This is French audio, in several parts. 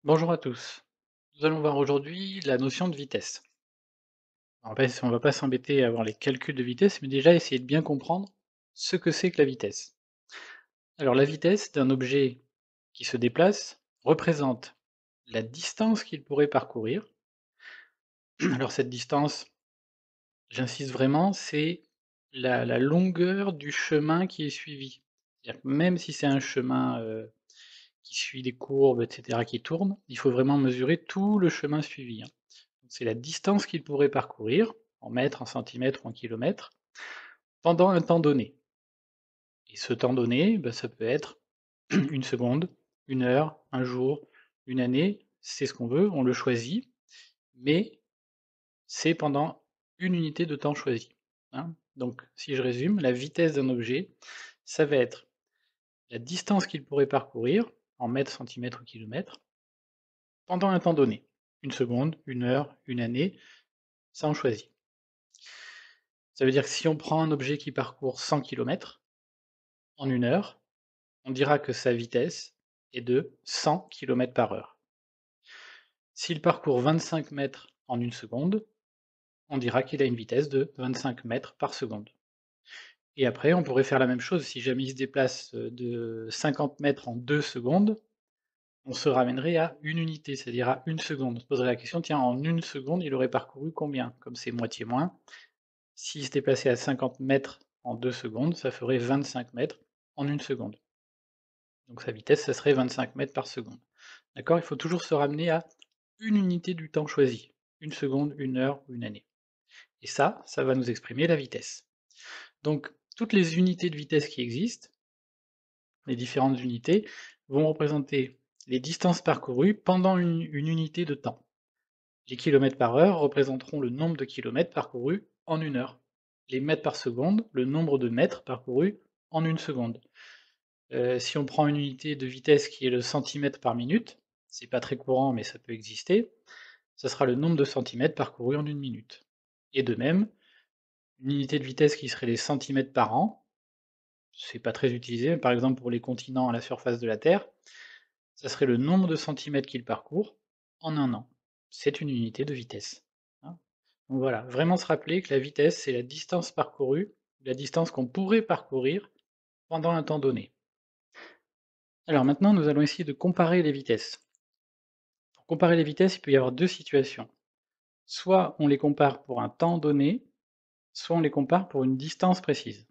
Bonjour à tous. Nous allons voir aujourd'hui la notion de vitesse. On va pas s'embêter à voir les calculs de vitesse, mais déjà essayer de bien comprendre ce que c'est que la vitesse. Alors la vitesse d'un objet qui se déplace représente la distance qu'il pourrait parcourir. Alors cette distance, j'insiste vraiment, c'est la longueur du chemin qui est suivi. C'est-à-dire que même si c'est un chemin qui suit des courbes, etc., qui tourne, il faut vraiment mesurer tout le chemin suivi, hein. C'est la distance qu'il pourrait parcourir, en mètres, en centimètres ou en kilomètres, pendant un temps donné. Et ce temps donné, bah, ça peut être une seconde, une heure, un jour, une année, c'est ce qu'on veut, on le choisit, mais c'est pendant une unité de temps choisie, hein. Donc, si je résume, la vitesse d'un objet, ça va être la distance qu'il pourrait parcourir, en mètres, centimètres ou kilomètres, pendant un temps donné. Une seconde, une heure, une année, ça on choisit. Ça veut dire que si on prend un objet qui parcourt 100 kilomètres en une heure, on dira que sa vitesse est de 100 km/h. S'il parcourt 25 mètres en une seconde, on dira qu'il a une vitesse de 25 mètres par seconde. Et après, on pourrait faire la même chose si jamais il se déplace de 50 mètres en 2 secondes, on se ramènerait à une unité, c'est-à-dire à une seconde. On se poserait la question, tiens, en une seconde, il aurait parcouru combien? Comme c'est moitié moins, s'il se déplaçait à 50 mètres en 2 secondes, ça ferait 25 mètres en une seconde. Donc sa vitesse, ça serait 25 mètres par seconde. D'accord? Il faut toujours se ramener à une unité du temps choisi. Une seconde, une heure ou une année. Et ça va nous exprimer la vitesse. Donc toutes les unités de vitesse qui existent, les différentes unités, vont représenter les distances parcourues pendant une unité de temps. Les kilomètres par heure représenteront le nombre de kilomètres parcourus en une heure. Les mètres par seconde, le nombre de mètres parcourus en une seconde. Si on prend une unité de vitesse qui est le centimètre par minute, c'est pas très courant mais ça peut exister, ça sera le nombre de centimètres parcourus en une minute. Et de même, une unité de vitesse qui serait les centimètres par an, c'est pas très utilisé, par exemple pour les continents à la surface de la Terre, ça serait le nombre de centimètres qu'ils parcourent en un an. C'est une unité de vitesse, hein. Donc voilà, vraiment se rappeler que la vitesse, c'est la distance parcourue, la distance qu'on pourrait parcourir pendant un temps donné. Alors maintenant, nous allons essayer de comparer les vitesses. Pour comparer les vitesses, il peut y avoir 2 situations. Soit on les compare pour un temps donné, soit on les compare pour une distance précise.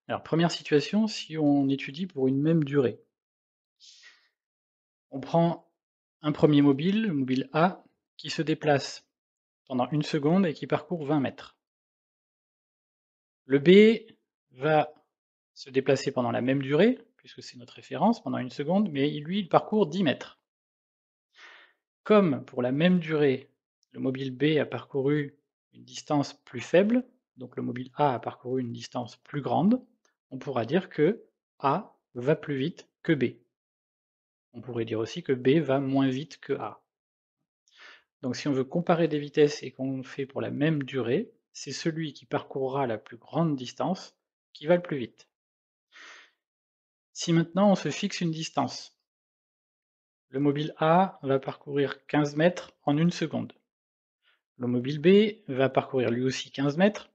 Alors première situation, si on étudie pour une même durée. On prend un premier mobile, le mobile A, qui se déplace pendant une seconde et qui parcourt 20 mètres. Le B va se déplacer pendant la même durée, puisque c'est notre référence, pendant une seconde, mais lui, il parcourt 10 mètres. Comme pour la même durée, le mobile B a parcouru une distance plus faible, donc le mobile A a parcouru une distance plus grande, on pourra dire que A va plus vite que B. On pourrait dire aussi que B va moins vite que A. Donc si on veut comparer des vitesses et qu'on le fait pour la même durée, c'est celui qui parcourra la plus grande distance qui va le plus vite. Si maintenant on se fixe une distance, le mobile A va parcourir 15 mètres en une seconde. Le mobile B va parcourir lui aussi 15 mètres,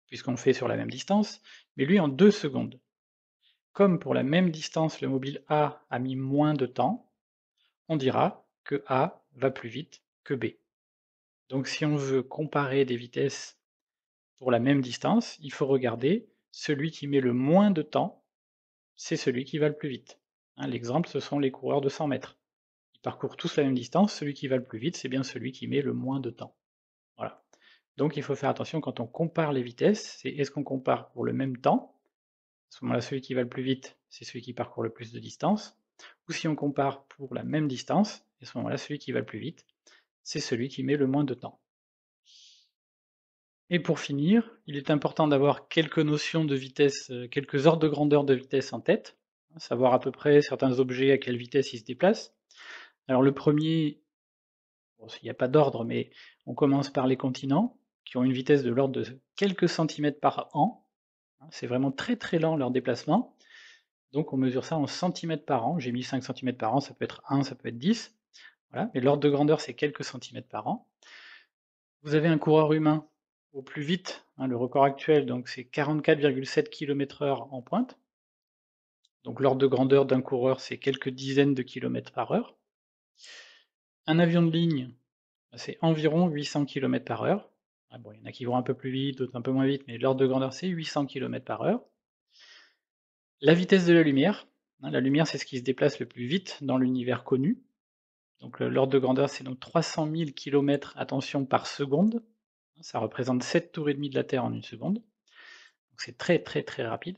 puisqu'on le fait sur la même distance, mais lui en 2 secondes. Comme pour la même distance, le mobile A a mis moins de temps, on dira que A va plus vite que B. Donc si on veut comparer des vitesses pour la même distance, il faut regarder celui qui met le moins de temps, c'est celui qui va le plus vite, hein. L'exemple, ce sont les coureurs de 100 mètres. Ils parcourent tous la même distance, celui qui va le plus vite, c'est bien celui qui met le moins de temps. Voilà. Donc il faut faire attention quand on compare les vitesses, c'est est-ce qu'on compare pour le même temps? À ce moment-là, celui qui va le plus vite, c'est celui qui parcourt le plus de distance. Ou si on compare pour la même distance, à ce moment-là, celui qui va le plus vite, c'est celui qui met le moins de temps. Et pour finir, il est important d'avoir quelques notions de vitesse, quelques ordres de grandeur de vitesse en tête, hein, savoir à peu près certains objets à quelle vitesse ils se déplacent. Alors le premier, bon, il n'y a pas d'ordre, mais on commence par les continents, qui ont une vitesse de l'ordre de quelques centimètres par an, hein. C'est vraiment très très lent leur déplacement. Donc on mesure ça en centimètres par an. J'ai mis 5 centimètres par an, ça peut être 1, ça peut être 10, voilà, mais l'ordre de grandeur, c'est quelques centimètres par an. Vous avez un coureur humain au plus vite, hein, le record actuel, donc c'est 44,7 km/h en pointe. Donc l'ordre de grandeur d'un coureur, c'est quelques dizaines de kilomètres par heure. Un avion de ligne, bah, c'est environ 800 km/h. Ah bon, il y en a qui vont un peu plus vite, d'autres un peu moins vite, mais l'ordre de grandeur, c'est 800 km/h. La vitesse de la lumière, hein, la lumière, c'est ce qui se déplace le plus vite dans l'univers connu. Donc l'ordre de grandeur, c'est donc 300 000 km, attention, par seconde. Ça représente 7 tours et demi de la Terre en une seconde. Donc c'est très très très rapide.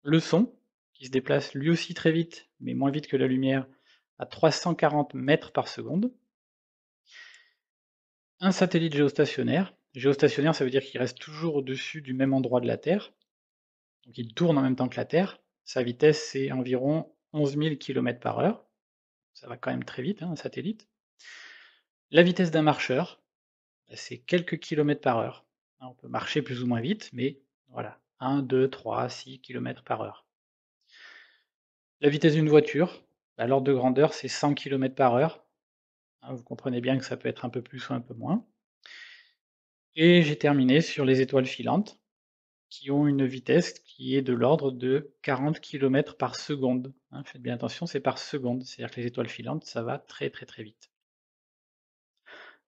Le son, qui se déplace lui aussi très vite, mais moins vite que la lumière, à 340 mètres par seconde. Un satellite géostationnaire. Géostationnaire, ça veut dire qu'il reste toujours au-dessus du même endroit de la Terre. Donc il tourne en même temps que la Terre. Sa vitesse, c'est environ 11 000 km/h. Ça va quand même très vite, hein, un satellite. La vitesse d'un marcheur, bah, c'est quelques kilomètres par heure. Hein, on peut marcher plus ou moins vite, mais voilà, 1, 2, 3, 6 km/h. La vitesse d'une voiture, bah, l'ordre de grandeur, c'est 100 km/h. Hein, vous comprenez bien que ça peut être un peu plus ou un peu moins. Et j'ai terminé sur les étoiles filantes, qui ont une vitesse qui est de l'ordre de 40 km par seconde. Hein, faites bien attention, c'est par seconde, c'est-à-dire que les étoiles filantes, ça va très très très vite.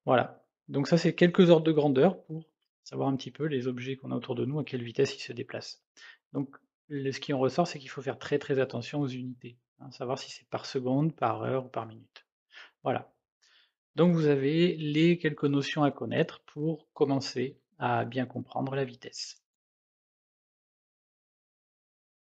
Voilà, donc ça c'est quelques ordres de grandeur pour savoir un petit peu les objets qu'on a autour de nous, à quelle vitesse ils se déplacent. Donc ce qui en ressort, c'est qu'il faut faire très très attention aux unités, hein, savoir si c'est par seconde, par heure ou par minute. Voilà, donc vous avez les quelques notions à connaître pour commencer à bien comprendre la vitesse.